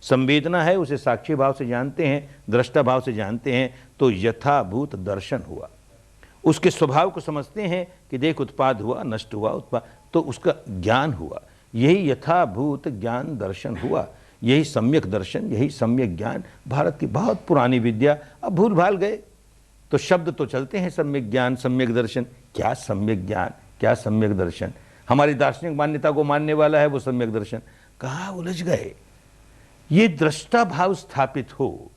संवेदना है उसे साक्षी भाव से जानते हैं, दृष्टा भाव से जानते हैं, तो यथाभूत दर्शन हुआ। उसके स्वभाव को समझते हैं कि देख उत्पाद हुआ, नष्ट हुआ, उत्पाद, तो उसका ज्ञान हुआ। यही यथाभूत ज्ञान दर्शन हुआ, यही सम्यक दर्शन, यही सम्यक ज्ञान। भारत की बहुत पुरानी विद्या, अब भूल भाल गए। तो शब्द तो चलते हैं, सम्यक ज्ञान, सम्यक दर्शन। क्या सम्यक ज्ञान, क्या सम्यक दर्शन? हमारी दार्शनिक मान्यता को मानने वाला है वो सम्यक दर्शन। कहाँ उलझ गए? ये दृष्टा भाव स्थापित हो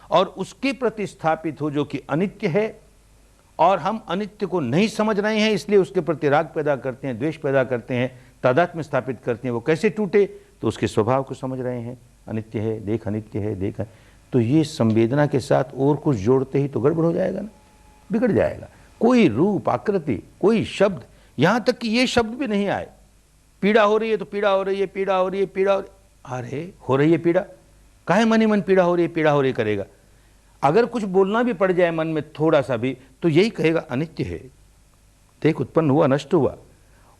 और उसके प्रति स्थापित हो जो कि अनित्य है, और हम अनित्य को नहीं समझ रहे हैं, इसलिए उसके प्रति राग पैदा करते हैं, द्वेष पैदा करते हैं, तादात्म्य स्थापित करते हैं। वो कैसे टूटे? तो उसके स्वभाव को समझ रहे हैं, अनित्य है, देख अनित्य है, देख। तो ये संवेदना के साथ और कुछ जोड़ते ही तो गड़बड़ हो जाएगा ना, बिगड़ जाएगा। कोई रूप, आकृति, कोई शब्द, यहां तक कि ये शब्द भी नहीं आए। पीड़ा हो रही है तो पीड़ा हो रही है, पीड़ा हो रही है, पीड़ा हो रही है। अरे हो रही है पीड़ा, काहे मन ही मन पीड़ा हो रही है, पीड़ा हो रही करेगा? अगर कुछ बोलना भी पड़ जाए मन में थोड़ा सा भी, तो यही कहेगा अनित्य है, देख उत्पन्न हुआ, नष्ट हुआ।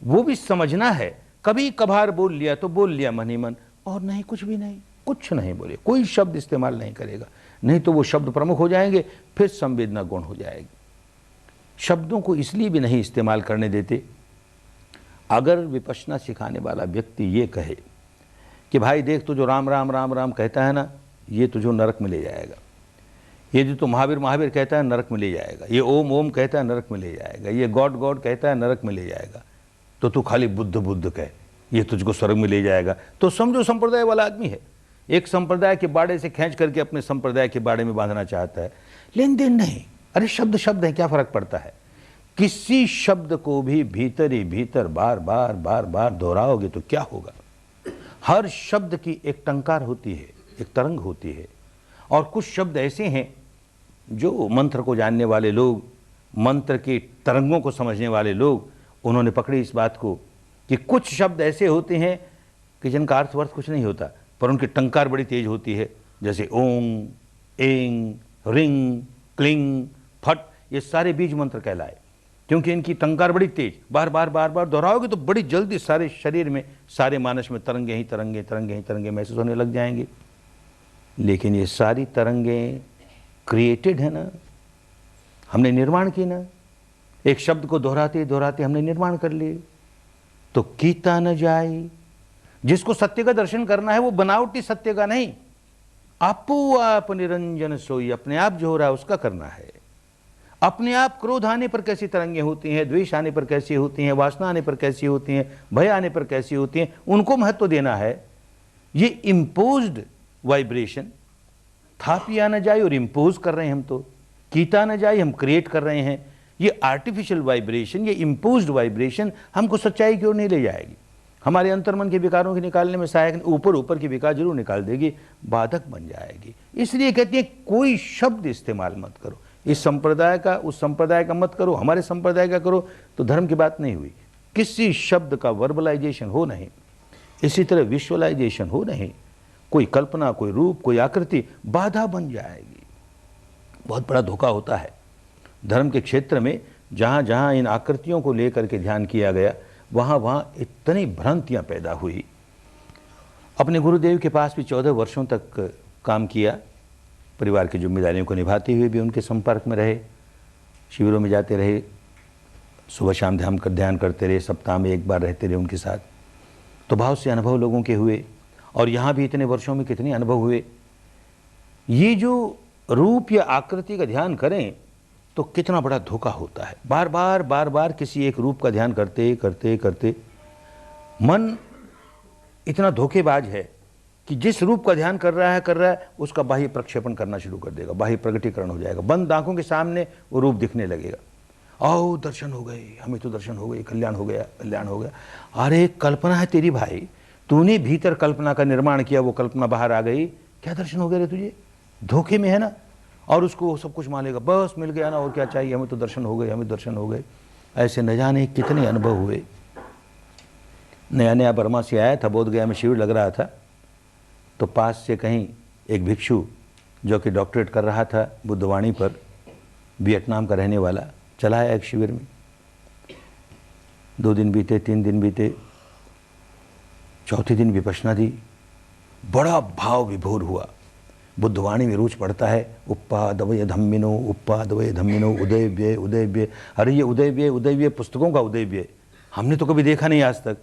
वो भी समझना है। कभी कभार बोल लिया तो बोल लिया मन ही मन, और नहीं कुछ भी नहीं, कुछ नहीं बोले, कोई शब्द इस्तेमाल नहीं करेगा। नहीं तो वो शब्द प्रमुख हो जाएंगे, फिर संवेदना गौण हो जाएगी। शब्दों को इसलिए भी नहीं इस्तेमाल करने देते, अगर विपश्यना सिखाने वाला व्यक्ति ये कहे कि भाई देख तू जो राम राम राम राम कहता है ना, ये तुझे नरक में ले जाएगा। ये जो तू महावीर महावीर कहता है नरक में ले जाएगा। ये ओम ओम कहता है नरक में ले जाएगा। ये गॉड गॉड कहता है नरक में ले जाएगा। तो तू खाली बुद्ध बुद्ध कह, ये तुझको स्वर्ग में ले जाएगा। तो समझो संप्रदाय वाला आदमी है, एक संप्रदाय के बाड़े से खींच करके अपने संप्रदाय के बाड़े में बांधना चाहता है। लेन देन नहीं। अरे शब्द शब्द है, क्या फर्क पड़ता है? किसी शब्द को भी भीतर ही भीतर बार बार बार बार दोहराओगे तो क्या होगा? हर शब्द की एक टंकार होती है, एक तरंग होती है। और कुछ शब्द ऐसे हैं जो मंत्र को जानने वाले लोग, मंत्र के तरंगों को समझने वाले लोग, उन्होंने पकड़ी इस बात को कि कुछ शब्द ऐसे होते हैं कि जिनका अर्थ कुछ नहीं होता, पर उनकी टंकार बड़ी तेज होती है। जैसे ओम, एंग, रिंग, क्लिंग, फट, ये सारे बीज मंत्र कहलाए, क्योंकि इनकी टंकार बड़ी तेज। बार बार बार बार दोहराओगे तो बड़ी जल्दी सारे शरीर में, सारे मानस में तरंगे ही तरंगे, तरंगे ही तरंगे महसूस होने लग जाएंगे। लेकिन ये सारी तरंगें क्रिएटेड है ना, हमने निर्माण की ना। एक शब्द को दोहराते दोहराते हमने निर्माण कर लिए। तो कीता न जाए। जिसको सत्य का दर्शन करना है वो बनावटी सत्य का नहीं, आपो आप निरंजन सोई, अपने आप जो हो रहा है उसका करना है। अपने आप क्रोध आने पर कैसी तरंगें होती हैं, द्वेष आने पर कैसी होती हैं, वासना आने पर कैसी होती हैं, भय आने पर कैसी होती हैं, उनको महत्व देना है। ये इम्पोज्ड वाइब्रेशन, था पिया न जाए और इम्पोज कर रहे हैं हम, तो कीता न जाए हम क्रिएट कर रहे हैं। ये आर्टिफिशियल वाइब्रेशन, ये इम्पोज्ड वाइब्रेशन हमको सच्चाई की ओर नहीं ले जाएगी। हमारे अंतर्मन के विकारों के निकालने में सहायक, ऊपर ऊपर के विकार जरूर निकाल देगी, बाधक बन जाएगी। इसलिए कहते हैं कोई शब्द इस्तेमाल मत करो, इस संप्रदाय का उस संप्रदाय का मत करो, हमारे संप्रदाय का करो, तो धर्म की बात नहीं हुई। किसी शब्द का वर्बलाइजेशन हो नहीं, इसी तरह विजुअलाइजेशन हो नहीं। कोई कल्पना, कोई रूप, कोई आकृति बाधा बन जाएगी। बहुत बड़ा धोखा होता है धर्म के क्षेत्र में। जहाँ जहाँ इन आकृतियों को लेकर के ध्यान किया गया, वहाँ वहाँ इतनी भ्रांतियाँ पैदा हुई। अपने गुरुदेव के पास भी 14 वर्षों तक काम किया, परिवार की जिम्मेदारियों को निभाते हुए भी उनके संपर्क में रहे, शिविरों में जाते रहे, सुबह शाम ध्यान करते रहे, सप्ताह में एक बार रहते रहे उनके साथ। तो बहुत से अनुभव लोगों के हुए, और यहाँ भी इतने वर्षों में कितने अनुभव हुए। ये जो रूप या आकृति का ध्यान करें तो कितना बड़ा धोखा होता है। बार बार बार बार किसी एक रूप का ध्यान करते करते करते मन इतना धोखेबाज है कि जिस रूप का ध्यान कर रहा है उसका बाह्य प्रक्षेपण करना शुरू कर देगा, बाह्य प्रगटीकरण हो जाएगा। बंद आंखों के सामने वो रूप दिखने लगेगा। आओ दर्शन हो गए, हमें तो दर्शन हो गए, कल्याण हो गया, कल्याण हो गया। अरे कल्पना है तेरी भाई, तूने भीतर कल्पना का निर्माण किया, वो कल्पना बाहर आ गई, क्या दर्शन हो गया रे तुझे? धोखे में है ना। और उसको सब कुछ मान लेगा, बस मिल गया ना, और क्या चाहिए, हमें तो दर्शन हो गए, हमें दर्शन हो गए। ऐसे न जाने कितने अनुभव हुए। नया नया बर्मा से आया था, बोधगया में शिविर लग रहा था, तो पास से कहीं एक भिक्षु जो कि डॉक्टरेट कर रहा था बुद्धवाणी पर, वियतनाम का रहने वाला, चला आया एक शिविर में। 2 दिन बीते, 3 दिन बीते, चौथे दिन विपश्यना दी। बड़ा भाव विभोर हुआ। बुद्धवाणी में रोज पढ़ता है उप्पादवय धम्मिनो उदय व्यय उदय व्यय। अरे ये उदय व्यय पुस्तकों का उदय व्यय हमने तो कभी देखा नहीं आज तक,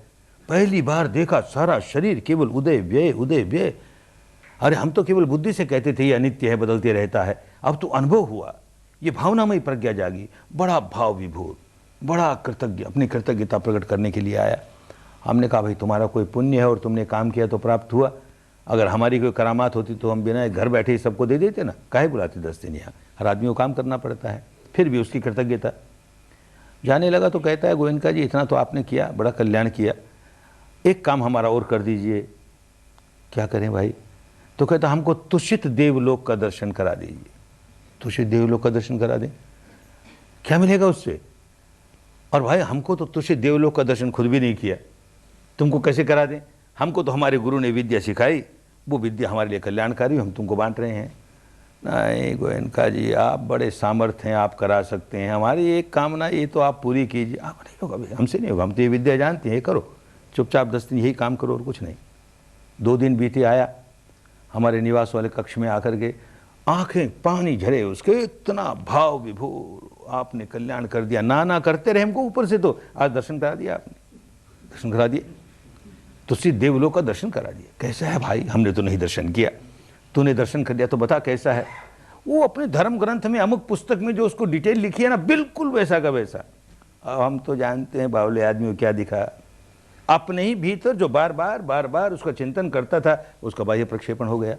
पहली बार देखा। सारा शरीर केवल उदय व्यय। अरे हम तो केवल बुद्धि से कहते थे ये अनित्य है, बदलते रहता है, अब तो अनुभव हुआ, ये भावनामयी प्रज्ञा जागी। बड़ा भाव विभोर, बड़ा कृतज्ञ, अपनी कृतज्ञता प्रकट करने के लिए आया। हमने कहा भाई तुम्हारा कोई पुण्य है और तुमने काम किया तो प्राप्त हुआ, अगर हमारी कोई करामात होती तो हम बिना घर बैठे ही सबको दे देते ना, काहे बुलाते 10 दिन यहाँ, हर आदमी को काम करना पड़ता है। फिर भी उसकी कृतज्ञता। जाने लगा तो कहता है गोविंद जी इतना तो आपने किया, बड़ा कल्याण किया, एक काम हमारा और कर दीजिए। क्या करें भाई? तो कहता हमको तुषित देवलोक का दर्शन करा दीजिए। तुषित देवलोक का दर्शन करा दें, क्या मिलेगा उससे? और भाई हमको तो तुषित देवलोक का दर्शन खुद भी नहीं किया, तुमको कैसे करा दें? हमको तो हमारे गुरु ने विद्या सिखाई, वो विद्या हमारे लिए कल्याणकारी, हम तुमको बांट रहे हैं। नहीं गोयनका जी आप बड़े सामर्थ्य हैं, आप करा सकते हैं, हमारी एक कामना ये तो आप पूरी कीजिए। आप नहीं होगा भाई, हमसे नहीं होगा, हम तो ये विद्या जानते हैं, ये करो चुपचाप 10 दिन यही काम करो और कुछ नहीं। 2 दिन बीते, आया हमारे निवास वाले कक्ष में आकर के, आंखें पानी झरे उसके, इतना भाव विभोर, आपने कल्याण कर दिया। ना करते रहे हमको, ऊपर से तो आज दर्शन करा दिया आपने, दर्शन करा दिए, तुसी देवलोक का दर्शन करा दिया। कैसा है भाई? हमने तो नहीं दर्शन किया, तूने दर्शन कर दिया तो बता कैसा है। वो अपने धर्म ग्रंथ में अमुक पुस्तक में जो उसको डिटेल लिखी है ना, बिल्कुल वैसा का वैसा। अब हम तो जानते हैं बावले आदमी को क्या दिखा, अपने ही भीतर जो बार बार उसका चिंतन करता था उसका बाह्य प्रक्षेपण हो गया।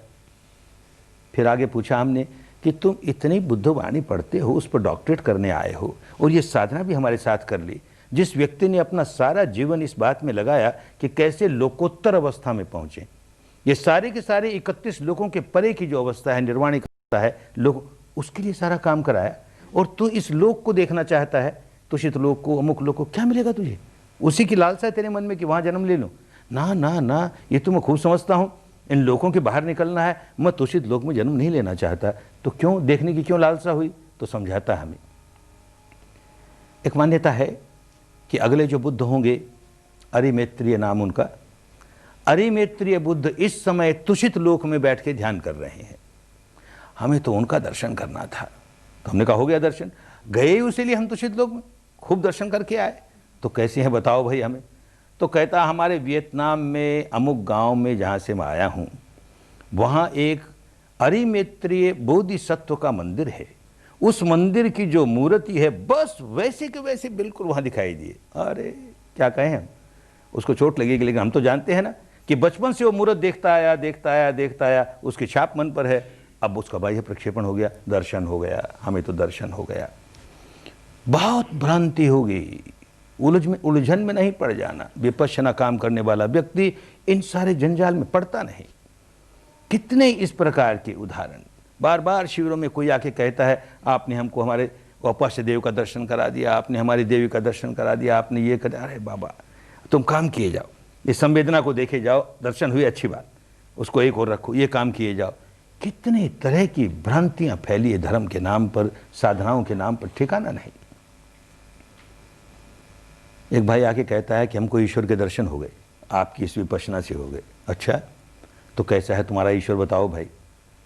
फिर आगे पूछा हमने कि तुम इतनी बुद्धवाणी पढ़ते हो, उस पर डॉक्टरेट करने आए हो और ये साधना भी हमारे साथ कर ली, जिस व्यक्ति ने अपना सारा जीवन इस बात में लगाया कि कैसे लोकोत्तर अवस्था में पहुंचे, ये सारे के सारे 31 लोगों के परे की जो अवस्था है, निर्वाणिक अवस्था है, लोग उसके लिए सारा काम कराया। और तू इस लोक को देखना चाहता है, तुषित लोक को, अमुक लोक को, क्या मिलेगा तुझे? उसी की लालसा है तेरे मन में कि वहां जन्म ले लो। ना, ये तो मैं खूब समझता हूं, इन लोगों के बाहर निकलना है, मैं तुषित लोक में जन्म नहीं लेना चाहता। तो क्यों देखने की क्यों लालसा हुई? तो समझाता है हमें। एक मान्यता है कि अगले जो बुद्ध होंगे, अरिमेत्रिय नाम उनका, अरिमेत्रिय बुद्ध इस समय तुषित लोक में बैठ के ध्यान कर रहे हैं। हमें तो उनका दर्शन करना था, तो हमने कहा हो गया दर्शन, गए उसी लिए हम तुषित लोक में खूब दर्शन करके आए। तो कैसे हैं बताओ भाई हमें? तो कहता हमारे वियतनाम में अमुक गांव में जहाँ से मैं आया हूँ, वहाँ एक अरिमेत्रिय बोधिसत्व का मंदिर है, उस मंदिर की जो मूर्ति है बस वैसे के वैसे बिल्कुल वहाँ दिखाई दिए। अरे क्या कहें हम, उसको चोट लगेगी, लेकिन हम तो जानते हैं ना कि बचपन से वो मूर्त देखता आया, उसकी छाप मन पर है। अब उसका बाह्य प्रक्षेपण हो गया, दर्शन हो गया, हमें तो दर्शन हो गया। बहुत भ्रांति होगी, उलझन में नहीं पड़ जाना। विपश्यना काम करने वाला व्यक्ति इन सारे जंजाल में पड़ता नहीं। कितने इस प्रकार के उदाहरण, बार बार शिविरों में कोई आके कहता है आपने हमको हमारे औपास्य देव का दर्शन करा दिया, आपने हमारी देवी का दर्शन करा दिया, आपने ये करा। अरे बाबा तुम काम किए जाओ, इस संवेदना को देखे जाओ, दर्शन हुई अच्छी बात, उसको एक और रखो, ये काम किए जाओ। कितने तरह की भ्रांतियां फैली है धर्म के नाम पर, साधनाओं के नाम पर, ठिकाना नहीं। एक भाई आके कहता है कि हमको ईश्वर के दर्शन हो गए, आपकी इस विपश्यना से हो गए। अच्छा तो कैसा है तुम्हारा ईश्वर बताओ भाई?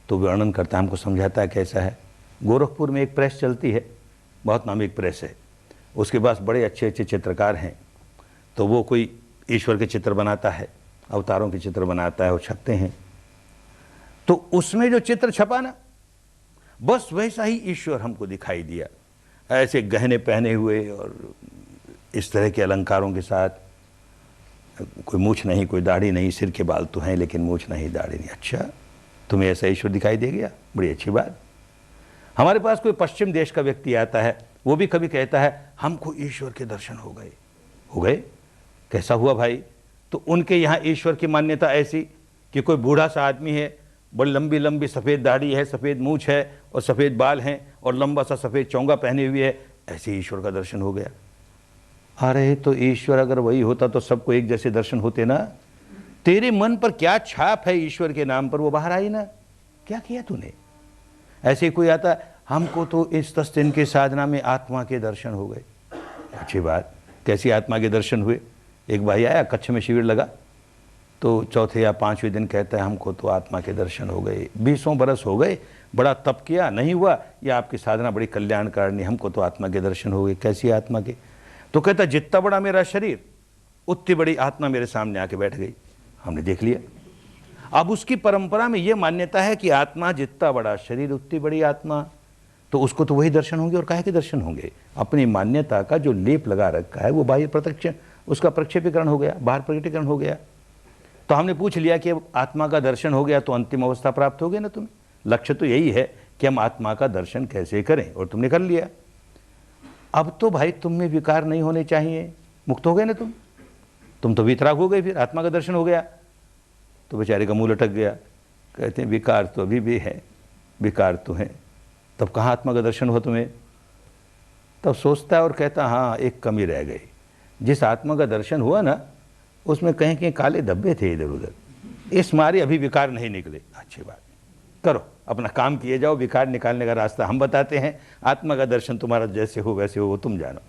तो वर्णन करता है, हमको समझाता है कैसा है। गोरखपुर में एक प्रेस चलती है, बहुत नामी एक प्रेस है, उसके पास बड़े अच्छे अच्छे चित्रकार हैं। तो वो कोई ईश्वर के चित्र बनाता है, अवतारों के चित्र बनाता है, वो छपते हैं। तो उसमें जो चित्र छपा ना, बस वैसा ही ईश्वर हमको दिखाई दिया, ऐसे गहने पहने हुए और इस तरह के अलंकारों के साथ, कोई मूछ नहीं, कोई दाढ़ी नहीं, सिर के बाल तो हैं लेकिन मूछ नहीं, दाढ़ी नहीं। अच्छा तुम्हें ऐसा ईश्वर दिखाई दे गया, बड़ी अच्छी बात। हमारे पास कोई पश्चिम देश का व्यक्ति आता है, वो भी कभी कहता है हमको ईश्वर के दर्शन हो गए। हो गए? कैसा हुआ भाई? तो उनके यहाँ ईश्वर की मान्यता ऐसी कि कोई बूढ़ा सा आदमी है, बड़ी लंबी लंबी सफ़ेद दाढ़ी है, सफ़ेद मूछ है और सफ़ेद बाल हैं और लंबा सा सफ़ेद चोंगा पहने हुए है, ऐसे ईश्वर का दर्शन हो गया। अरे तो ईश्वर अगर वही होता तो सबको एक जैसे दर्शन होते ना। तेरे मन पर क्या छाप है ईश्वर के नाम पर, वो बाहर आई ना। क्या किया तूने? ऐसे कोई आता हमको तो इस 10 दिन के साधना में आत्मा के दर्शन हो गए। अच्छी बात, कैसी आत्मा के दर्शन हुए? एक भाई आया, कच्छ में शिविर लगा, तो चौथे या पांचवें दिन कहता है हमको तो आत्मा के दर्शन हो गए, 20 बरस हो गए, बड़ा तप किया नहीं हुआ, या आपकी साधना बड़ी कल्याणकारिणी, हमको तो आत्मा के दर्शन हो गए। कैसी आत्मा के? तो कहता जितना बड़ा मेरा शरीर उतनी बड़ी आत्मा मेरे सामने आके बैठ गई, हमने देख लिया। अब उसकी परंपरा में यह मान्यता है कि आत्मा जितना बड़ा शरीर उतनी बड़ी आत्मा, तो उसको तो वही दर्शन होंगे। और काहे के दर्शन होंगे? अपनी मान्यता का जो लेप लगा रखा है वो बाह्य प्रत्यक्ष, उसका प्रक्षेपीकरण हो गया, बाहर प्रकटीकरण हो गया। तो हमने पूछ लिया कि अब आत्मा का दर्शन हो गया तो अंतिम अवस्था प्राप्त हो गई ना तुम्हें। लक्ष्य तो यही है कि हम आत्मा का दर्शन कैसे करें, और तुमने कर लिया। अब तो भाई तुम में विकार नहीं होने चाहिए, मुक्त हो गए ना तुम तो वितराग हो गए, फिर आत्मा का दर्शन हो गया। तो बेचारे का मुंह लटक गया, कहते हैं विकार तो अभी भी है, विकार तो है, तब कहाँ आत्मा का दर्शन हुआ तुम्हें? तब सोचता है और कहता हाँ एक कमी रह गई, जिस आत्मा का दर्शन हुआ ना उसमें कहीं कहीं काले धब्बे थे इधर उधर, इस मारे अभी विकार नहीं निकले। अच्छी बात, करो अपना काम किए जाओ, विकार निकालने का रास्ता हम बताते हैं, आत्मा का दर्शन तुम्हारा जैसे हो वैसे हो वो तुम जानो।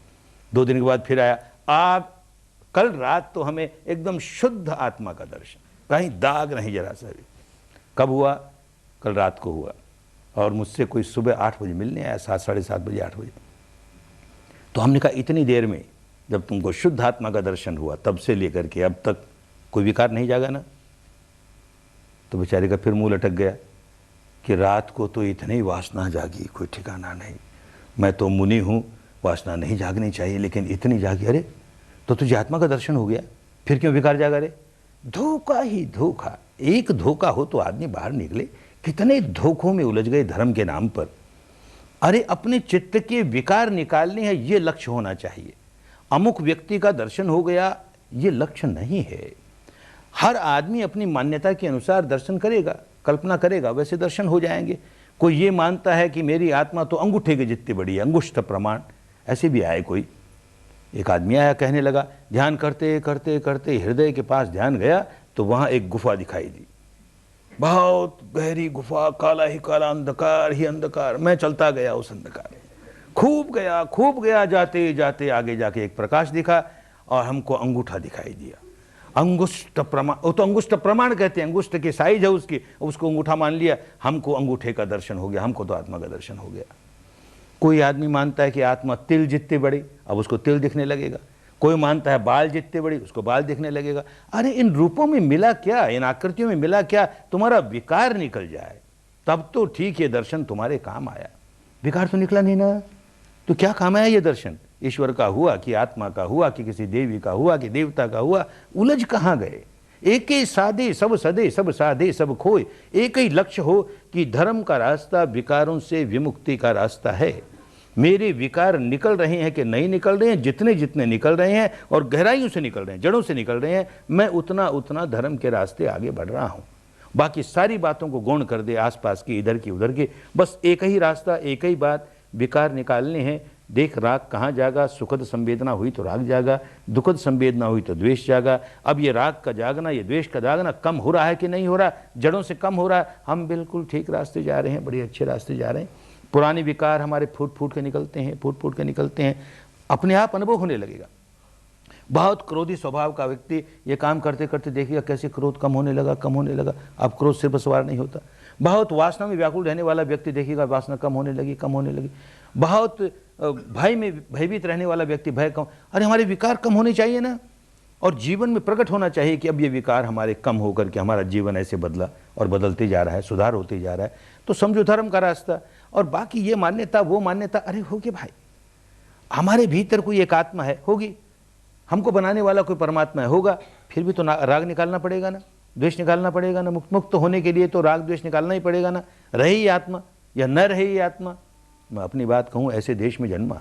2 दिन के बाद फिर आया, आप कल रात तो हमें एकदम शुद्ध आत्मा का दर्शन, कहीं दाग नहीं जरा सा भी। कब हुआ? कल रात को हुआ। और मुझसे कोई सुबह 8 बजे मिलने आया, 7, साढ़े 7 बजे, 8 बजे। तो हमने कहा इतनी देर में जब तुमको शुद्ध आत्मा का दर्शन हुआ तब से लेकर के अब तक कोई विकार नहीं जागा ना? तो बेचारे का फिर मुंह लटक गया कि रात को तो इतनी वासना जागी, कोई ठिकाना नहीं। मैं तो मुनि हूँ, वासना नहीं जागनी चाहिए, लेकिन इतनी जागी। अरे तो तुझे आत्मा का दर्शन हो गया, फिर क्यों विकार जागा रे? धोखा ही धोखा, एक धोखा हो तो आदमी बाहर निकले। कितने धोखों में उलझ गए धर्म के नाम पर। अरे अपने चित्त के विकार निकालने हैं, ये लक्ष्य होना चाहिए। अमुक व्यक्ति का दर्शन हो गया ये लक्ष्य नहीं है। हर आदमी अपनी मान्यता के अनुसार दर्शन करेगा, कल्पना करेगा, वैसे दर्शन हो जाएंगे। कोई ये मानता है कि मेरी आत्मा तो अंगूठे के जितनी बड़ी है, अंगुष्ठ प्रमाण, ऐसे भी आए कोई। एक आदमी आया, कहने लगा ध्यान करते करते करते हृदय के पास ध्यान गया तो वहां एक गुफा दिखाई दी, बहुत गहरी गुफा, काला ही काला, अंधकार ही अंधकार। मैं चलता गया उस अंधकार में, खूब गया, जाते जाते आगे जाके एक प्रकाश दिखा और हमको अंगूठा दिखाई दिया। अंगुष्ठ प्रमाण, वो तो अंगुष्ठ प्रमाण कहते हैं, अंगुष्ठ की साइज है उसकी, उसको अंगूठा मान लिया। हमको अंगूठे का दर्शन हो गया, हमको तो आत्मा का दर्शन हो गया। कोई आदमी मानता है कि आत्मा तिल जितने बड़ी, अब उसको तिल दिखने लगेगा। कोई मानता है बाल जितने बड़ी, उसको बाल दिखने लगेगा। अरे इन रूपों में मिला क्या, इन आकृतियों में मिला क्या? तुम्हारा विकार निकल जाए तब तो ठीक, ये दर्शन तुम्हारे काम आया। विकार तो निकला नहीं ना, तो क्या काम आया ये दर्शन? ईश्वर का हुआ कि आत्मा का हुआ कि किसी देवी का हुआ कि देवता का हुआ, उलझ कहाँ गए? एक ही साधे सब सदे, सब साधे सब खोए। एक ही लक्ष्य हो कि धर्म का रास्ता विकारों से विमुक्ति का रास्ता है। मेरे विकार निकल रहे हैं कि नहीं निकल रहे हैं, जितने जितने निकल रहे हैं और गहराइयों से निकल रहे हैं, जड़ों से निकल रहे हैं, मैं उतना उतना धर्म के रास्ते आगे बढ़ रहा हूं। बाकी सारी बातों को गौण कर दे, आसपास की, इधर की उधर की, बस एक ही रास्ता, एक ही बात, विकार निकालने हैं। देख राग कहाँ जागा? सुखद संवेदना हुई तो राग जागा, दुखद संवेदना हुई तो द्वेष जागा। अब ये राग का जागना, ये द्वेष का जागना कम हो रहा है कि नहीं हो रहा? जड़ों से कम हो रहा है। हम बिल्कुल ठीक रास्ते जा रहे हैं, बड़े अच्छे रास्ते जा रहे हैं। पुराने विकार हमारे फूट फूट के निकलते हैं, फूट फूट के निकलते हैं, अपने आप अनुभव होने लगेगा। बहुत क्रोधी स्वभाव का व्यक्ति ये काम करते करते देखिएगा कैसे क्रोध कम होने लगा, कम होने लगा। अब क्रोध सिर पर सवार नहीं होता। बहुत वासना में व्याकुल रहने वाला व्यक्ति देखिएगा वासना कम होने लगी, कम होने लगी। बहुत भय में भयभीत रहने वाला व्यक्ति भय कम। अरे हमारे विकार कम होने चाहिए ना, और जीवन में प्रकट होना चाहिए कि अब ये विकार हमारे कम होकर के हमारा जीवन ऐसे बदला और बदलते जा रहा है, सुधार होते जा रहा है। तो समझो धर्म का रास्ता। और बाकी ये मान्यता वो मान्यता, अरे होगी भाई, हमारे भीतर कोई एक आत्मा है, होगी, हमको बनाने वाला कोई परमात्मा है, होगा, फिर भी तो राग निकालना पड़ेगा ना, द्वेष निकालना पड़ेगा ना। मुक्त होने के लिए तो राग द्वेष निकालना ही पड़ेगा ना। रहे ही आत्मा या न रहे ही आत्मा। मैं अपनी बात कहूँ, ऐसे देश में जन्मा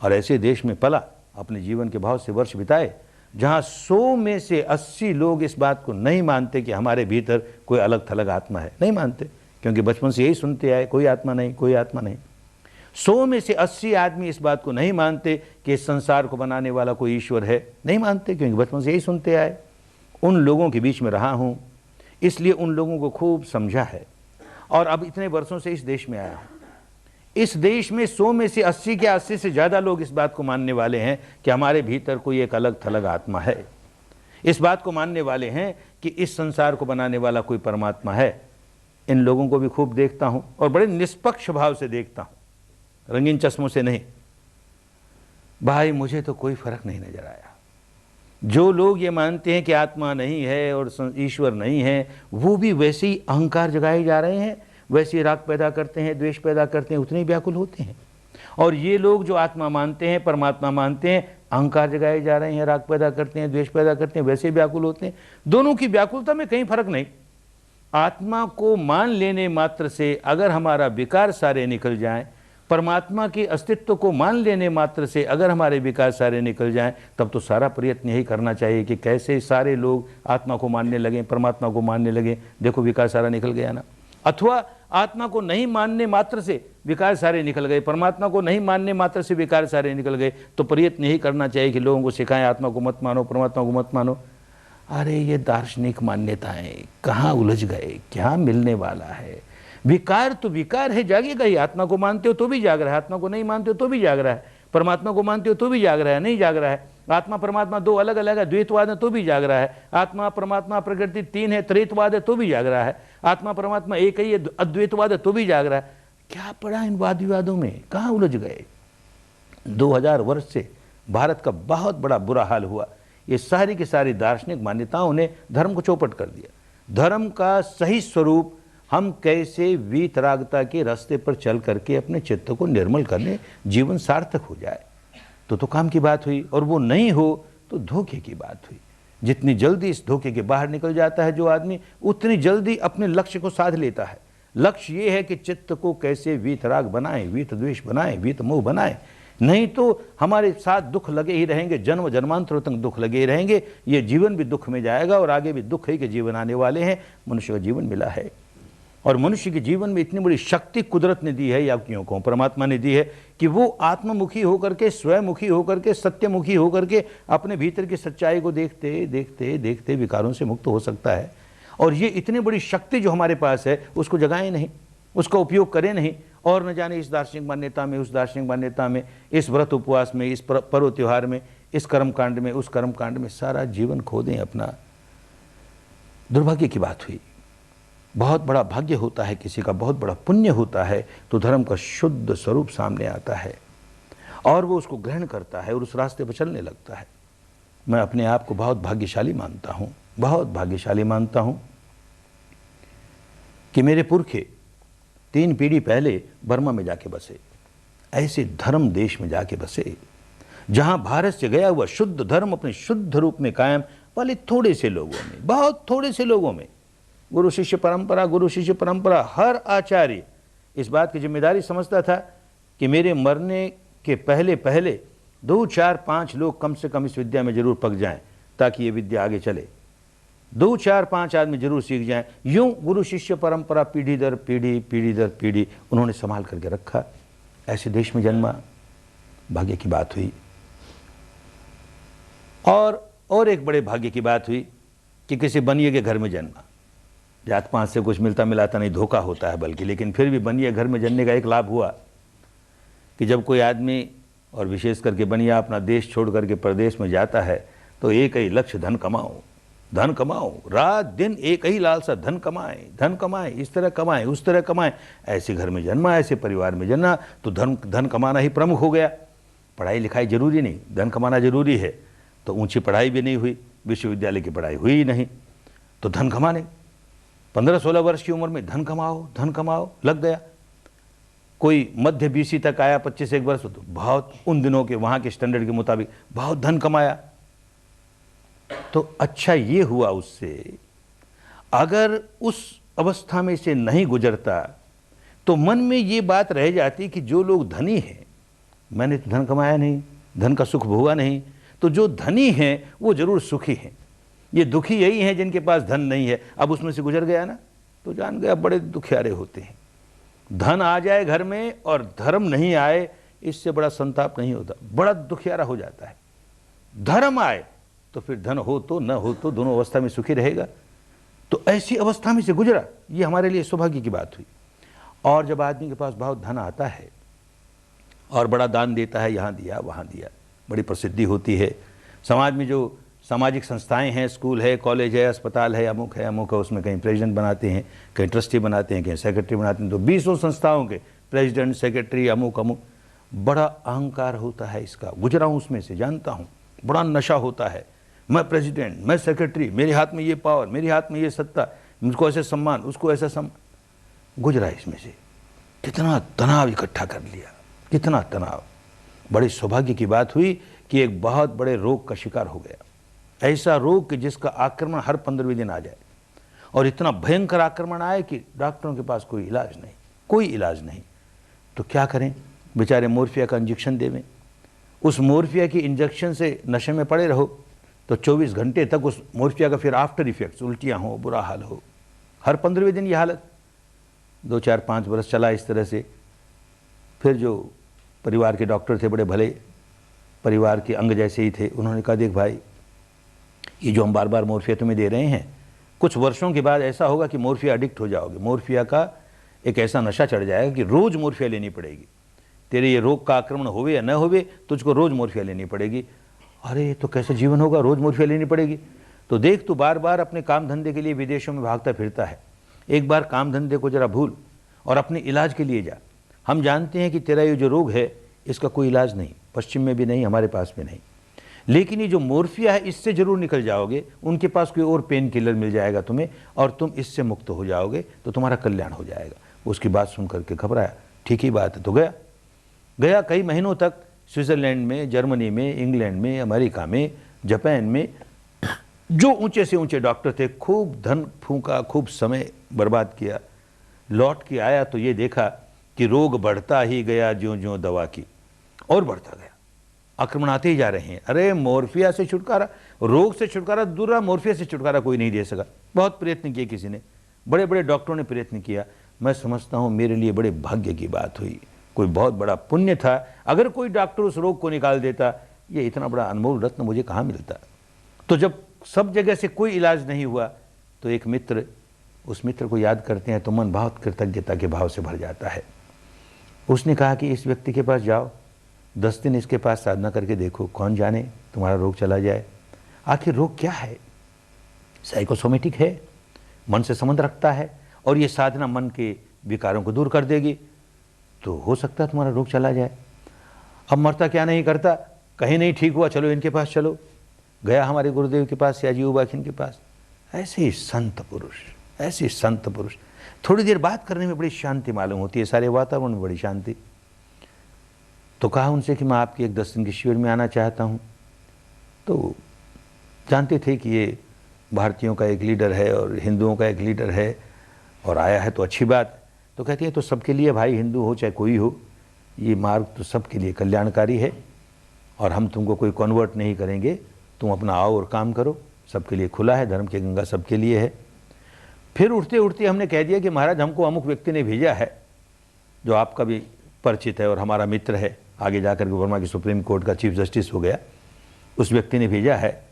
और ऐसे देश में पला, अपने जीवन के बहुत से वर्ष बिताए, जहाँ 100 में से 80 लोग इस बात को नहीं मानते कि हमारे भीतर कोई अलग थलग आत्मा है। नहीं मानते, क्योंकि बचपन से यही सुनते आए, कोई आत्मा नहीं, कोई आत्मा नहीं। 100 में से 80 आदमी इस बात को नहीं मानते कि इस संसार को बनाने वाला कोई ईश्वर है। नहीं मानते, क्योंकि बचपन से यही सुनते आए। उन लोगों के बीच में रहा हूँ, इसलिए उन लोगों को खूब समझा है। और अब इतने वर्षों से इस देश में आया हूँ। इस देश में 100 में से 80 के 80 से ज़्यादा लोग इस बात को मानने वाले हैं कि हमारे भीतर कोई एक अलग थलग आत्मा है। इस बात को मानने वाले हैं कि इस संसार को बनाने वाला कोई परमात्मा है। इन लोगों को भी खूब देखता हूं और बड़े निष्पक्ष भाव से देखता हूं, रंगीन चश्मों से नहीं। भाई मुझे तो कोई फर्क नहीं नजर आया। जो लोग ये मानते हैं कि आत्मा नहीं है और ईश्वर नहीं है, वो भी वैसे ही अहंकार जगाए जा रहे हैं, वैसे ही राग पैदा करते हैं, द्वेष पैदा करते हैं, उतने ही व्याकुल होते हैं। और ये लोग जो आत्मा मानते हैं, परमात्मा मानते हैं, अहंकार जगाए जा रहे हैं, राग पैदा करते हैं, द्वेष पैदा करते हैं, वैसे ही व्याकुल होते हैं। दोनों की व्याकुलता में कहीं फर्क नहीं। आत्मा को मान लेने मात्र से अगर हमारा विकार सारे निकल जाएं, परमात्मा के अस्तित्व को मान लेने मात्र से अगर हमारे विकार सारे निकल जाएं, तब तो सारा प्रयत्न यही करना चाहिए कि कैसे सारे लोग आत्मा को मानने लगें, परमात्मा को मानने लगें। देखो विकार सारा निकल गया ना। अथवा आत्मा को नहीं मानने मात्र से विकार सारे निकल गए, परमात्मा को नहीं मानने मात्र से विकार सारे निकल गए, तो प्रयत्न यही करना चाहिए कि लोगों को सिखाएं आत्मा को मत मानो, परमात्मा को मत मानो। अरे ये दार्शनिक मान्यताएं कहाँ उलझ गए, क्या मिलने वाला है। विकार तो विकार है, जागेगा ही। आत्मा को मानते हो तो भी जाग रहा है, आत्मा को नहीं मानते हो तो भी जाग रहा है, परमात्मा को मानते हो तो भी जाग रहा है, नहीं जाग रहा है। आत्मा परमात्मा दो अलग अलग है, द्वैतवाद है तो भी जाग रहा है। आत्मा परमात्मा प्रकृति तीन है, त्रैतवाद है तो भी जाग रहा है। आत्मा परमात्मा एक ही है, अद्वैतवाद है तो भी जाग रहा है। क्या पड़ा इन वाद विवादों में, कहाँ उलझ गए। 2000 वर्ष से भारत का बहुत बड़ा बुरा हाल हुआ। ये सारी की सारी दार्शनिक मान्यताओं ने धर्म को चौपट कर दिया। धर्म का सही स्वरूप हम कैसे वीतरागता के रास्ते पर चल करके अपने चित्त को निर्मल करने, जीवन सार्थक हो जाए, तो काम की बात हुई। और वो नहीं हो तो धोखे की बात हुई। जितनी जल्दी इस धोखे के बाहर निकल जाता है जो आदमी, उतनी जल्दी अपने लक्ष्य को साध लेता है। लक्ष्य ये है कि चित्त को कैसे वीतराग बनाएं, वीत द्वेष बनाएं, वीत मोह बनाएं। नहीं तो हमारे साथ दुख लगे ही रहेंगे, जन्म जन्मांतरों तक दुख लगे ही रहेंगे। ये जीवन भी दुख में जाएगा और आगे भी दुख ही के जीवन आने वाले हैं। मनुष्य का जीवन मिला है और मनुष्य के जीवन में इतनी बड़ी शक्ति कुदरत ने दी है, या क्यों कहूं परमात्मा ने दी है, कि वो आत्ममुखी होकर के, स्वयंमुखी होकर के, सत्यमुखी होकर के अपने भीतर की सच्चाई को देखते देखते देखते विकारों से मुक्त हो सकता है। और ये इतनी बड़ी शक्ति जो हमारे पास है, उसको जगाएं नहीं, उसका उपयोग करें नहीं। और न जाने इस दार्शनिक मान्यता में, उस दार्शनिक मान्यता में, इस व्रत उपवास में, इस पर्व त्योहार में, इस कर्मकांड में, उस कर्मकांड में सारा जीवन खो दें अपना। दुर्भाग्य की बात हुई। बहुत बड़ा भाग्य होता है किसी का, बहुत बड़ा पुण्य होता है तो धर्म का शुद्ध स्वरूप सामने आता है और वो उसको ग्रहण करता है और उस रास्ते पर चलने लगता है। मैं अपने आप को बहुत भाग्यशाली मानता हूँ, बहुत भाग्यशाली मानता हूँ कि मेरे पुरखे 3 पीढ़ी पहले बर्मा में जाके बसे, ऐसे धर्म देश में जाके बसे जहाँ भारत से गया हुआ शुद्ध धर्म अपने शुद्ध रूप में कायम, वाले थोड़े से लोगों में, बहुत थोड़े से लोगों में। गुरु शिष्य परंपरा, गुरु शिष्य परंपरा। हर आचार्य इस बात की जिम्मेदारी समझता था कि मेरे मरने के पहले पहले 2, 4, 5 लोग कम से कम इस विद्या में जरूर पक जाएं ताकि ये विद्या आगे चले। 2, 4, 5 आदमी जरूर सीख जाएं। यूं गुरु शिष्य परंपरा पीढ़ी दर पीढ़ी, पीढ़ी दर पीढ़ी उन्होंने संभाल करके रखा। ऐसे देश में जन्मा, भाग्य की बात हुई। और एक बड़े भाग्य की बात हुई कि किसी बनिए के घर में जन्मा। जात पात से कुछ मिलता मिलाता नहीं, धोखा होता है बल्कि, लेकिन फिर भी बनिए घर में जन्ने का एक लाभ हुआ कि जब कोई आदमी, और विशेष करके बनिया, अपना देश छोड़ करके प्रदेश में जाता है तो एक ही लक्ष्य, धन कमाओ, धन कमाओ। रात दिन एक ही लालसा, धन कमाए, धन कमाए, इस तरह कमाए, उस तरह कमाए। ऐसे घर में जन्मा, ऐसे परिवार में जन्मा तो धन कमाना ही प्रमुख हो गया। पढ़ाई लिखाई जरूरी नहीं, धन कमाना जरूरी है। तो ऊंची पढ़ाई भी नहीं हुई, विश्वविद्यालय की पढ़ाई हुई ही नहीं, तो धन कमाने 15-16 वर्ष की उम्र में धन कमाओ, धन कमाओ लग गया। कोई मध्य बीसी तक आया, 25-1 वर्ष, तो बहुत उन दिनों के वहाँ के स्टैंडर्ड के मुताबिक बहुत धन कमाया। तो अच्छा ये हुआ उससे, अगर उस अवस्था में से नहीं गुजरता तो मन में ये बात रह जाती कि जो लोग धनी हैं, मैंने तो धन कमाया नहीं, धन का सुख भोगा नहीं, तो जो धनी हैं वो जरूर सुखी हैं। ये दुखी यही हैं जिनके पास धन नहीं है। अब उसमें से गुजर गया ना तो जान गया बड़े दुखियारे होते हैं। धन आ जाए घर में और धर्म नहीं आए, इससे बड़ा संताप नहीं होता, बड़ा दुखियारा हो जाता है। धर्म आए तो फिर धन हो तो न हो तो दोनों अवस्था में सुखी रहेगा। तो ऐसी अवस्था में से गुजरा, ये हमारे लिए सौभाग्य की बात हुई। और जब आदमी के पास बहुत धन आता है और बड़ा दान देता है, यहाँ दिया वहाँ दिया, बड़ी प्रसिद्धि होती है, समाज में जो सामाजिक संस्थाएं हैं, स्कूल है, कॉलेज है, अस्पताल है, अमुक है, अमुक है, उसमें कहीं प्रेसिडेंट बनाते हैं, कहीं ट्रस्टी बनाते हैं, कहीं सेक्रेटरी बनाते हैं। तो 20 संस्थाओं के प्रेसिडेंट, सेक्रेटरी, अमुक अमुक, बड़ा अहंकार होता है इसका। गुजरा हूँ उसमें से, जानता हूँ, बड़ा नशा होता है। मैं प्रेसिडेंट, मैं सेक्रेटरी, मेरे हाथ में ये पावर, मेरे हाथ में ये सत्ता, मुझको ऐसे सम्मान, उसको ऐसा सम्मान। गुजरा इसमें से, कितना तनाव इकट्ठा कर लिया, कितना तनाव। बड़ी सौभाग्य की बात हुई कि एक बहुत बड़े रोग का शिकार हो गया। ऐसा रोग कि जिसका आक्रमण हर 15वें दिन आ जाए, और इतना भयंकर आक्रमण आए कि डॉक्टरों के पास कोई इलाज नहीं, कोई इलाज नहीं। तो क्या करें, बेचारे मोर्फिया का इंजेक्शन देवें। उस मोर्फिया की इंजेक्शन से नशे में पड़े रहो तो 24 घंटे तक उस मोर्फिया का फिर आफ्टर इफेक्ट्स, उल्टियाँ हो, बुरा हाल हो। हर 15वें दिन ये हालत। 2, 4, 5 बरस चला इस तरह से। फिर जो परिवार के डॉक्टर थे, बड़े भले परिवार के अंग जैसे ही थे, उन्होंने कहा, देख भाई, ये जो हम बार बार मोर्फिया तुम्हें दे रहे हैं, कुछ वर्षों के बाद ऐसा होगा कि मोर्फिया एडिक्ट हो जाओगे। मोर्फिया का एक ऐसा नशा चढ़ जाएगा कि रोज़ मोर्फिया लेनी पड़ेगी। तेरे ये रोग का आक्रमण होवे या न होवे, तुझको रोज़ मोर्फिया लेनी पड़ेगी। अरे तो कैसे जीवन होगा, रोज़ मोर्फिया लेनी पड़ेगी। तो देख, तू बार बार अपने काम धंधे के लिए विदेशों में भागता फिरता है, एक बार काम धंधे को जरा भूल और अपने इलाज के लिए जा। हम जानते हैं कि तेरा ये जो रोग है, इसका कोई इलाज नहीं, पश्चिम में भी नहीं, हमारे पास भी नहीं। लेकिन ये जो मोर्फिया है, इससे जरूर निकल जाओगे। उनके पास कोई और पेन किलर मिल जाएगा तुम्हें, और तुम इससे मुक्त हो जाओगे, तो तुम्हारा कल्याण हो जाएगा। उसकी बात सुन करके घबराया, ठीक ही बात है। तो गया कई महीनों तक स्विट्ज़रलैंड में, जर्मनी में, इंग्लैंड में, अमेरिका में, जापान में, जो ऊंचे से ऊंचे डॉक्टर थे, खूब धन फूंका, खूब समय बर्बाद किया। लौट के आया तो ये देखा कि रोग बढ़ता ही गया, ज्यों ज्यों दवा की, और बढ़ता गया। आक्रमण आते ही जा रहे हैं। अरे मोर्फिया से छुटकारा, रोग से छुटकारा दूर रहा, मोर्फिया से छुटकारा कोई नहीं दे सका। बहुत प्रयत्न किए किसी ने, बड़े बड़े डॉक्टरों ने प्रयत्न किया। मैं समझता हूँ मेरे लिए बड़े भाग्य की बात हुई, कोई बहुत बड़ा पुण्य था। अगर कोई डॉक्टर उस रोग को निकाल देता, ये इतना बड़ा अनमोल रत्न मुझे कहाँ मिलता। तो जब सब जगह से कोई इलाज नहीं हुआ, तो एक मित्र, उस मित्र को याद करते हैं तो मन बहुत कृतज्ञता के भाव से भर जाता है। उसने कहा कि इस व्यक्ति के पास जाओ, 10 दिन इसके पास साधना करके देखो, कौन जाने तुम्हारा रोग चला जाए। आखिर रोग क्या है? साइकोसोमेटिक है, मन से संबंध रखता है, और ये साधना मन के विकारों को दूर कर देगी, तो हो सकता है तुम्हारा रोग चला जाए। अब मरता क्या नहीं करता, कहीं नहीं ठीक हुआ, चलो इनके पास चलो। गया हमारे गुरुदेव के पास, याजी उबाखिन के पास। ऐसे ही संत पुरुष, ऐसे संत पुरुष, थोड़ी देर बात करने में बड़ी शांति मालूम होती है, सारे वातावरण में बड़ी शांति। तो कहा उनसे कि मैं आपकी एक 10 दिन के शिविर में आना चाहता हूँ। तो जानते थे कि ये भारतीयों का एक लीडर है और हिंदुओं का एक लीडर है, और आया है तो अच्छी बात। तो कहती है, तो सबके लिए भाई, हिंदू हो चाहे कोई हो, ये मार्ग तो सबके लिए कल्याणकारी है, और हम तुमको कोई कन्वर्ट नहीं करेंगे, तुम अपना आओ और काम करो, सबके लिए खुला है, धर्म की गंगा सबके लिए है। फिर उठते उठते हमने कह दिया कि महाराज, हमको अमुक व्यक्ति ने भेजा है, जो आपका भी परिचित है और हमारा मित्र है, आगे जाकर के वर्मा की सुप्रीम कोर्ट का चीफ जस्टिस हो गया। उस व्यक्ति ने भेजा है,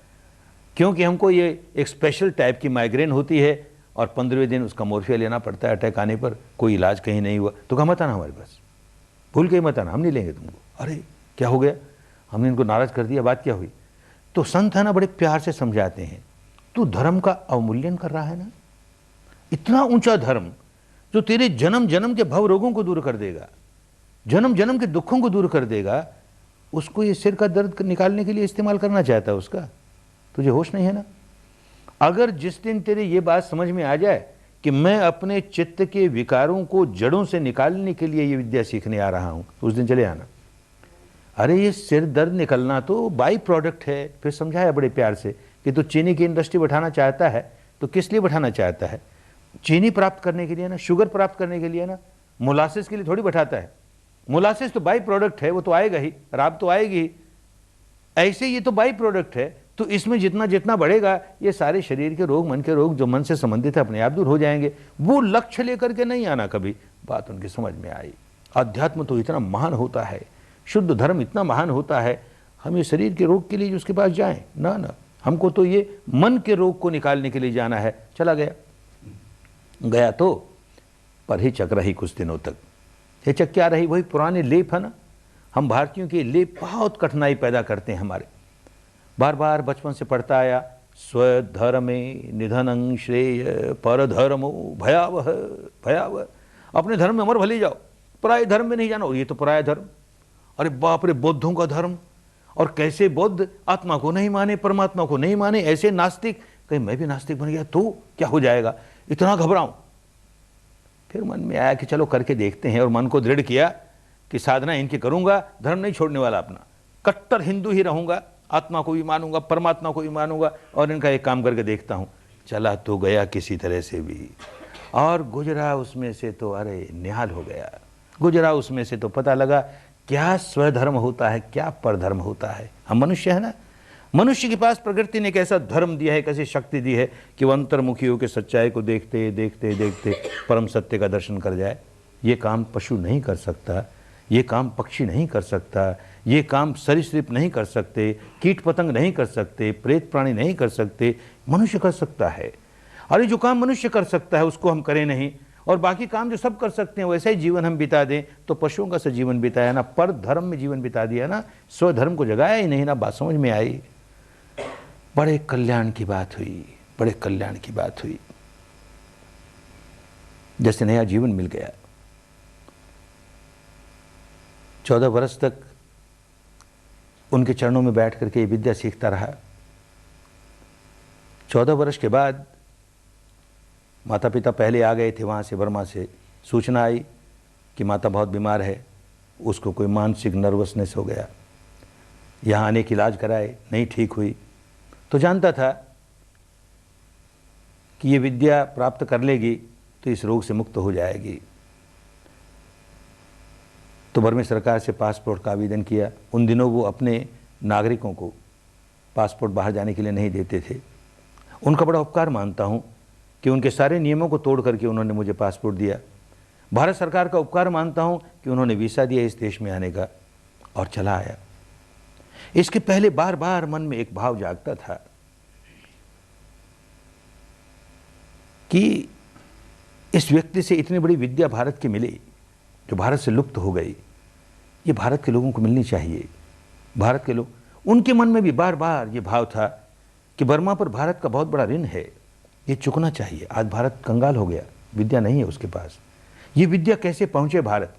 क्योंकि हमको ये एक स्पेशल टाइप की माइग्रेन होती है, और 15वें दिन उसका मोर्फिया लेना पड़ता है अटैक आने पर, कोई इलाज कहीं नहीं हुआ। तो कहा, मत आना हमारे पास, भूल के मत आना, हम नहीं लेंगे तुमको। अरे क्या हो गया, हमने इनको नाराज कर दिया, बात क्या हुई? तो संत है ना, बड़े प्यार से समझाते हैं, तू धर्म का अवमूल्यन कर रहा है ना, इतना ऊंचा धर्म जो तेरे जन्म जन्म के भव रोगों को दूर कर देगा, जन्म जन्म के दुखों को दूर कर देगा, उसको ये सिर का दर्द निकालने के लिए इस्तेमाल करना चाहता है उसका। तुझे होश नहीं है ना? अगर जिस दिन तेरे ये बात समझ में आ जाए कि मैं अपने चित्त के विकारों को जड़ों से निकालने के लिए ये विद्या सीखने आ रहा हूं, तो उस दिन चले आना। अरे ये सिर दर्द निकलना तो बाई प्रोडक्ट है। फिर समझाया बड़े प्यार से कि तू चीनी की इंडस्ट्री बैठाना चाहता है, तो किस लिए बैठाना चाहता है? चीनी प्राप्त करने के लिए ना, शुगर प्राप्त करने के लिए ना, मोलासिस के लिए थोड़ी बैठाता है। मोलासिस तो बाई प्रोडक्ट है, वो तो आएगा ही, राब तो आएगी ही। ऐसे ये तो बाई प्रोडक्ट है, तो इसमें जितना जितना बढ़ेगा, ये सारे शरीर के रोग, मन के रोग जो मन से संबंधित है, अपने आप दूर हो जाएंगे। वो लक्ष्य लेकर के नहीं आना कभी। बात उनकी समझ में आई। अध्यात्म तो इतना महान होता है, शुद्ध धर्म इतना महान होता है, हम ये शरीर के रोग के लिए उसके पास जाएं ना, ना, हमको तो ये मन के रोग को निकालने के लिए जाना है। चला गया तो पर हिचक रही कुछ दिनों तक। हिचक क्या रही? वही पुराने लेप है ना, हम भारतीयों के लेप बहुत कठिनाई पैदा करते हैं हमारे। बार बार बचपन से पढ़ता आया, स्वधर्मे निधनं श्रेय परधर्मो भयावह भयावह। अपने धर्म में मर भले जाओ, पराये धर्म में नहीं जाना। और ये तो पराया धर्म, अरे बाप रे, बौद्धों का धर्म। और कैसे बौद्ध आत्मा को नहीं माने, परमात्मा को नहीं माने, ऐसे नास्तिक। कहीं मैं भी नास्तिक बन गया तो क्या हो जाएगा, इतना घबराऊं। फिर मन में आया कि चलो करके देखते हैं, और मन को दृढ़ किया कि साधना इनकी करूंगा, धर्म नहीं छोड़ने वाला अपना, कट्टर हिंदू ही रहूंगा, आत्मा को भी मानूंगा, परमात्मा को भी मानूंगा, और इनका एक काम करके देखता हूं। चला तो गया किसी तरह से भी, और गुजरा उसमें से तो अरे निहाल हो गया। गुजरा उसमें से तो पता लगा क्या स्वधर्म होता है, क्या परधर्म होता है। हम मनुष्य है ना, मनुष्य के पास प्रकृति ने एक ऐसा धर्म दिया है, कैसी शक्ति दी है कि वो अंतर्मुखी होकर सच्चाई को देखते देखते देखते परम सत्य का दर्शन कर जाए। ये काम पशु नहीं कर सकता, ये काम पक्षी नहीं कर सकता, ये काम सरीसृप नहीं कर सकते, कीट पतंग नहीं कर सकते, प्रेत प्राणी नहीं कर सकते, मनुष्य कर सकता है। अरे जो काम मनुष्य कर सकता है उसको हम करें नहीं, और बाकी काम जो सब कर सकते हैं वैसा ही जीवन हम बिता दें, तो पशुओं का से जीवन बिताया ना, पर धर्म में जीवन बिता दिया ना, स्वधर्म को जगाया ही नहीं ना। बात समझ में आई। बड़े कल्याण की बात हुई, बड़े कल्याण की बात हुई, जैसे नया जीवन मिल गया। 14 वर्ष तक उनके चरणों में बैठ करके ये विद्या सीखता रहा। 14 वर्ष के बाद माता पिता पहले आ गए थे वहाँ से, बर्मा से सूचना आई कि माता बहुत बीमार है, उसको कोई मानसिक नर्वसनेस हो गया। यहाँ आने की इलाज कराए, नहीं ठीक हुई, तो जानता था कि ये विद्या प्राप्त कर लेगी तो इस रोग से मुक्त हो जाएगी। तो बर्मा सरकार से पासपोर्ट का आवेदन किया। उन दिनों वो अपने नागरिकों को पासपोर्ट बाहर जाने के लिए नहीं देते थे। उनका बड़ा उपकार मानता हूँ कि उनके सारे नियमों को तोड़ करके उन्होंने मुझे पासपोर्ट दिया। भारत सरकार का उपकार मानता हूँ कि उन्होंने वीसा दिया इस देश में आने का, और चला आया। इसके पहले बार बार मन में एक भाव जागता था कि इस व्यक्ति से इतनी बड़ी विद्या भारत की मिली, जो भारत से लुप्त हो गई, ये भारत के लोगों को मिलनी चाहिए। भारत के लोग, उनके मन में भी बार बार ये भाव था कि बर्मा पर भारत का बहुत बड़ा ऋण है, ये चुकना चाहिए। आज भारत कंगाल हो गया, विद्या नहीं है उसके पास, ये विद्या कैसे पहुंचे भारत।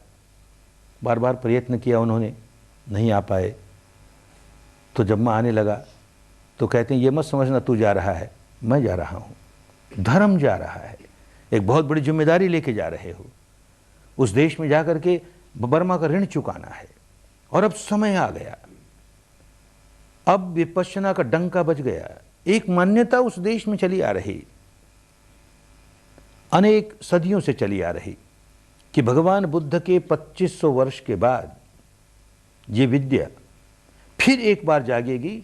बार बार प्रयत्न किया उन्होंने, नहीं आ पाए। तो जब मैं आने लगा तो कहते हैं ये मत समझना तू जा रहा है, मैं जा रहा हूँ, धर्म जा रहा है, एक बहुत बड़ी जिम्मेदारी लेके जा रहे हो। उस देश में जाकर के बर्मा का ऋण चुकाना है, और अब समय आ गया, अब विपश्यना का डंका बज गया। एक मान्यता उस देश में चली आ रही, अनेक सदियों से चली आ रही, कि भगवान बुद्ध के 2500 वर्ष के बाद ये विद्या फिर एक बार जागेगी,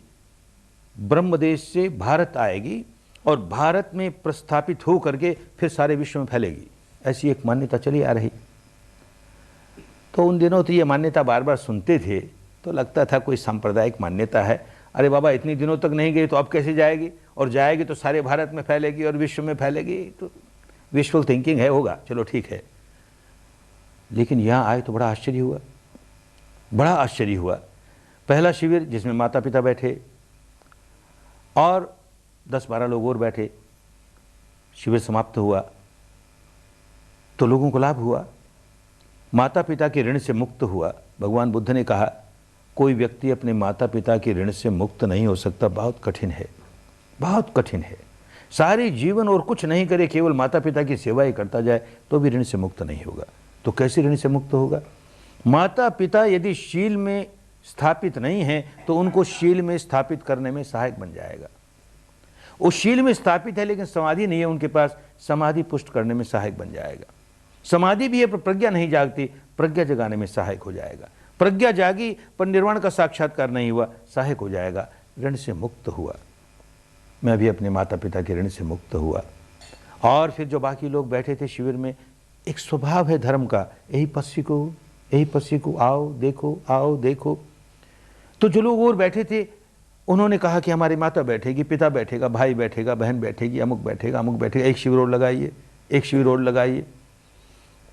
ब्रह्मदेश से भारत आएगी और भारत में प्रस्थापित हो करके फिर सारे विश्व में फैलेगी। ऐसी एक मान्यता चली आ रही। तो उन दिनों तो ये मान्यता बार बार सुनते थे तो लगता था कोई सांप्रदायिक मान्यता है। अरे बाबा, इतनी दिनों तक नहीं गई तो अब कैसे जाएगी, और जाएगी तो सारे भारत में फैलेगी और विश्व में फैलेगी। तो विश्वल थिंकिंग है, होगा, चलो ठीक है। लेकिन यहाँ आए तो बड़ा आश्चर्य हुआ, बड़ा आश्चर्य हुआ। पहला शिविर जिसमें माता पिता बैठे और 10-12 लोग और बैठे, शिविर समाप्त हुआ तो लोगों को लाभ हुआ, माता पिता के ऋण से मुक्त हुआ। भगवान बुद्ध ने कहा कोई व्यक्ति अपने माता पिता के ऋण से मुक्त नहीं हो सकता, बहुत कठिन है, बहुत कठिन है। सारे जीवन और कुछ नहीं करे, केवल माता पिता की सेवा ही करता जाए तो भी ऋण से मुक्त नहीं होगा। तो कैसे ऋण से मुक्त होगा? माता पिता यदि शील में स्थापित नहीं है तो उनको शील में स्थापित करने में सहायक बन जाएगा। वो शील में स्थापित है लेकिन समाधि नहीं है उनके पास, समाधि पुष्ट करने में सहायक बन जाएगा। समाधि भी है पर प्रज्ञा नहीं जागती, प्रज्ञा जगाने में सहायक हो जाएगा। प्रज्ञा जागी पर निर्वाण का साक्षात्कार नहीं हुआ, सहायक हो जाएगा। ऋण से मुक्त हुआ। मैं भी अपने माता पिता के ऋण से मुक्त हुआ। और फिर जो बाकी लोग बैठे थे शिविर में, एक स्वभाव है धर्म का, यही पस्सी को आओ देखो, आओ देखो। तो जो लोग और बैठे थे उन्होंने कहा कि हमारी माता बैठेगी, पिता बैठेगा, भाई बैठेगा, बहन बैठेगी, अमुक बैठेगा, अमुक बैठेगा, एक शिविर और लगाइए, एक शिविर और लगाइए।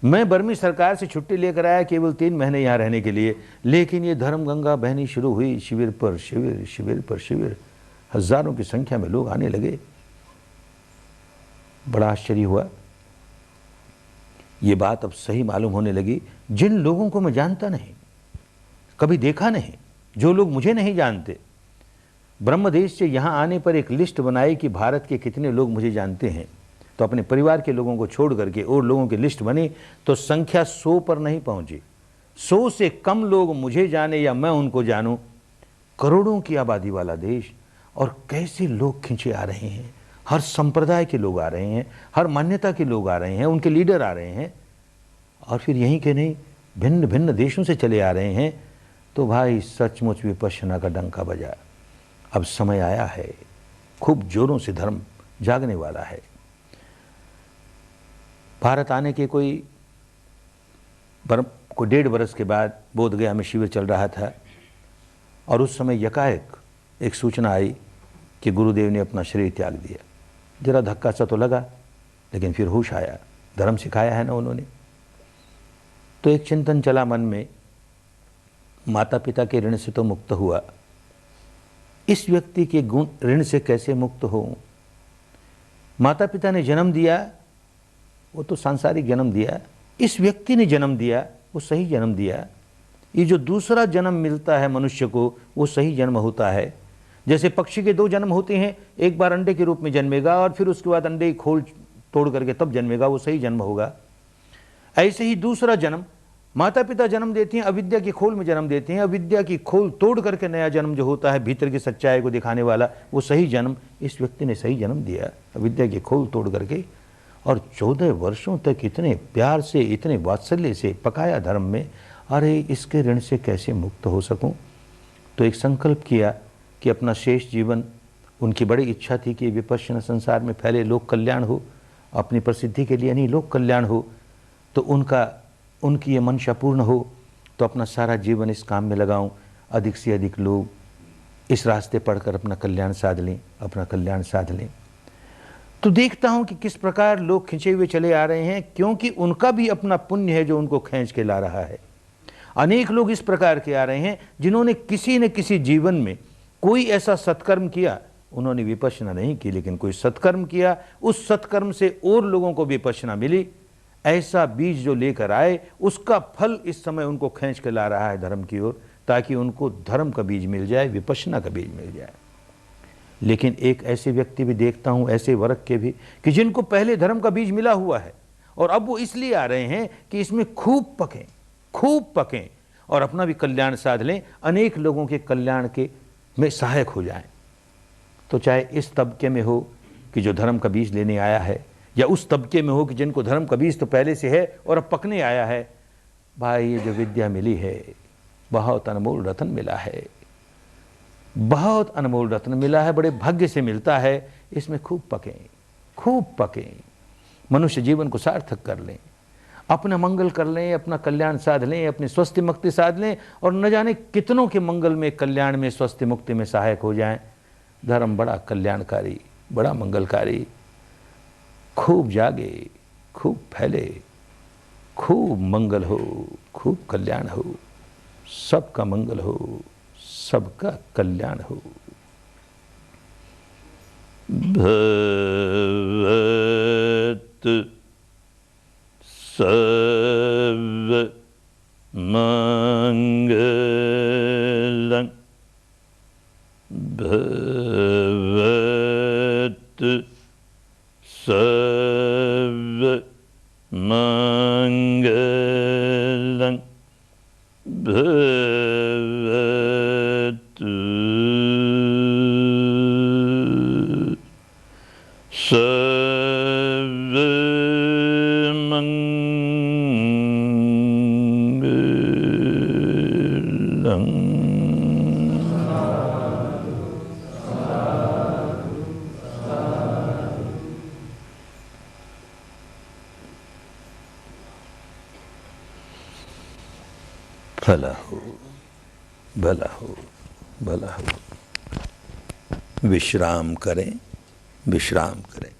मैं बर्मी सरकार से छुट्टी लेकर आया केवल 3 महीने यहाँ रहने के लिए, लेकिन ये धर्म गंगा बहनी शुरू हुई, शिविर पर शिविर, शिविर पर शिविर। हजारों की संख्या में लोग आने लगे। बड़ा आश्चर्य हुआ। ये बात अब सही मालूम होने लगी, जिन लोगों को मैं जानता नहीं, कभी देखा नहीं, जो लोग मुझे नहीं जानते, ब्रह्मदेश से यहाँ आने पर एक लिस्ट बनाई कि भारत के कितने लोग मुझे जानते हैं। तो अपने परिवार के लोगों को छोड़ करके और लोगों की लिस्ट बनी तो संख्या 100 पर नहीं पहुंची। 100 से कम लोग मुझे जाने या मैं उनको जानूं। करोड़ों की आबादी वाला देश, और कैसे लोग खिंचे आ रहे हैं। हर संप्रदाय के लोग आ रहे हैं, हर मान्यता के लोग आ रहे हैं, उनके लीडर आ रहे हैं, और फिर यहीं के नहीं भिन्न भिन्न देशों से चले आ रहे हैं। तो भाई सचमुच विपश्यना का डंका बजा। अब समय आया है, खूब जोरों से धर्म जागने वाला है। भारत आने के कोई 1.5 बरस के बाद बोधगया में शिविर चल रहा था, और उस समय यकाएक एक सूचना आई कि गुरुदेव ने अपना शरीर त्याग दिया। जरा धक्का सा तो लगा, लेकिन फिर होश आया, धर्म सिखाया है ना उन्होंने। तो एक चिंतन चला मन में, माता पिता के ऋण से तो मुक्त हुआ, इस व्यक्ति के गुण ऋण से कैसे मुक्त हो। माता पिता ने जन्म दिया, वो तो सांसारिक जन्म दिया। इस व्यक्ति ने जन्म दिया, वो सही जन्म दिया। ये जो दूसरा जन्म मिलता है मनुष्य को, वो सही जन्म होता है। जैसे पक्षी के 2 जन्म होते हैं, एक बार अंडे के रूप में जन्मेगा और फिर उसके बाद अंडे की खोल तोड़ करके तब जन्मेगा, वो सही जन्म होगा। ऐसे ही दूसरा जन्म माता पिता जन्म देती हैं, अविद्या की खोल में जन्म देते हैं। अविद्या की खोल तोड़ करके नया जन्म जो होता है, भीतर की सच्चाई को दिखाने वाला, वो सही जन्म। इस व्यक्ति ने सही जन्म दिया, अविद्या की खोल तोड़ करके, और 14 वर्षों तक इतने प्यार से, इतने वात्सल्य से पकाया धर्म में। अरे इसके ऋण से कैसे मुक्त हो सकूं। तो एक संकल्प किया कि अपना शेष जीवन, उनकी बड़ी इच्छा थी कि विपश्यना संसार में फैले, लोक कल्याण हो, अपनी प्रसिद्धि के लिए नहीं, लोक कल्याण हो। तो उनकी ये मंशा पूर्ण हो, तो अपना सारा जीवन इस काम में लगाऊं, अधिक से अधिक लोग इस रास्ते पढ़कर अपना कल्याण साध लें, अपना कल्याण साध लें। तो देखता हूं कि किस प्रकार लोग खिंचे हुए चले आ रहे हैं, क्योंकि उनका भी अपना पुण्य है जो उनको खींच के ला रहा है। अनेक लोग इस प्रकार के आ रहे हैं जिन्होंने किसी न किसी जीवन में कोई ऐसा सत्कर्म किया, उन्होंने विपश्यना नहीं की, लेकिन कोई सत्कर्म किया, उस सत्कर्म से और लोगों को विपश्यना मिली। ऐसा बीज जो लेकर आए, उसका फल इस समय उनको खींच के ला रहा है धर्म की ओर, ताकि उनको धर्म का बीज मिल जाए, विपश्यना का बीज मिल जाए। लेकिन एक ऐसे व्यक्ति भी देखता हूं, ऐसे वर्ग के भी, कि जिनको पहले धर्म का बीज मिला हुआ है, और अब वो इसलिए आ रहे हैं कि इसमें खूब पकें और अपना भी कल्याण साध लें, अनेक लोगों के कल्याण के में सहायक हो जाएं। तो चाहे इस तबके में हो कि जो धर्म का बीज लेने आया है, या उस तबके में हो कि जिनको धर्म का बीज तो पहले से है और अब पकने आया है। भाई ये जो विद्या मिली है, बहुत अनमोल रत्न मिला है, बहुत अनमोल रत्न मिला है, बड़े भाग्य से मिलता है। इसमें खूब पकें, मनुष्य जीवन को सार्थक कर लें, अपना मंगल कर लें, अपना कल्याण साध लें, अपनी स्वस्थ मुक्ति साध लें, और न जाने कितनों के मंगल में, कल्याण में, स्वस्थ मुक्ति में सहायक हो जाएं। धर्म बड़ा कल्याणकारी, बड़ा मंगलकारी। खूब जागे, खूब फैले, खूब मंगल हो, खूब कल्याण हो, सबका मंगल हो, सबका कल्याण हो। भवत सर्व मंगलं, भवत सर्व मंगलं, भवत सर्व मंगलं। भला हो, भला हो, भला हो। विश्राम करें, विश्राम करें।